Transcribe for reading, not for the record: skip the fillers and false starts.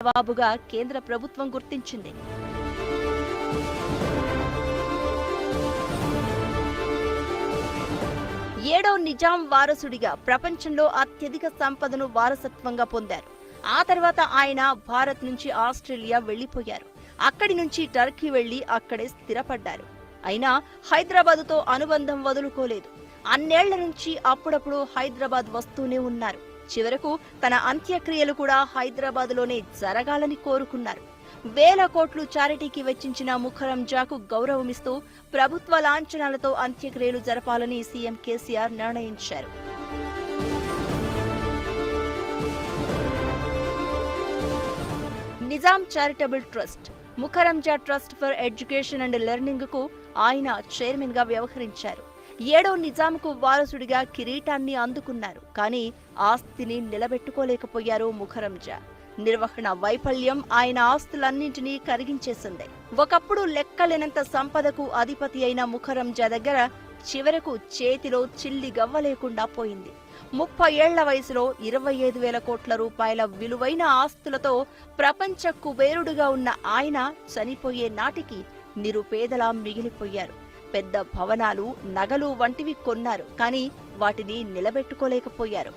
నవాబుగా కేంద్ర ప్రభుత్వం గుర్తించింది. ఏడో నిజాం వారసుడిగా ప్రపంచంలో అత్యధిక సంపదను వారసత్వంగా పొందారు. ఆ తర్వాత ఆయన భారత్ నుంచి ఆస్ట్రేలియా వెళ్లిపోయారు. అక్కడి నుంచి టర్కీ వెళ్లి అక్కడే స్థిరపడ్డారు. అయినా హైదరాబాదుతో అనుబంధం వదులుకోలేదు. అన్నేళ్ల నుంచి అప్పుడప్పుడు హైదరాబాద్ వస్తూనే ఉన్నారు. చివరకు తన అంత్యక్రియలు కూడా హైదరాబాద్లోనే జరగాలని కోరుకున్నారు. వేల కోట్లు చారిటీకి వెచ్చించిన ముఖరంజాకు గౌరవమిస్తూ ప్రభుత్వ లాంఛనాలతో అంత్యక్రియలు జరపాలని సీఎం కేసీఆర్ నిర్ణయించారు. Nizam charitable trust, Mukarram Jah trust for education and learning కు ఆయన చైర్మన్ గా వ్యవహరించారు. ఏడో నిజాంకు వారసుడిగా కిరీటాన్ని అందుకున్నారు. కానీ ఆస్తిని నిలబెట్టుకోలేకపోయారు ముఖరంజా. నిర్వహణ వైఫల్యం ఆయన ఆస్తులన్నింటినీ కరిగించేసింది. ఒకప్పుడు లెక్కలేనంత సంపదకు అధిపతి అయిన ముఖరంజా దగ్గర చివరకు చేతిలో చిల్లి గవ్వ లేకుండా పోయింది. 30 ఏళ్ల వయసులో 25,000 కోట్ల రూపాయల విలువైన ఆస్తులతో ప్రపంచ కుబేరుడుగా ఉన్న ఆయన చనిపోయే నాటికి నిరుపేదలా మిగిలిపోయారు. పెద్ద భవనాలు, నగలు వంటివి కొన్నారు. కానీ వాటిని నిలబెట్టుకోలేకపోయారు.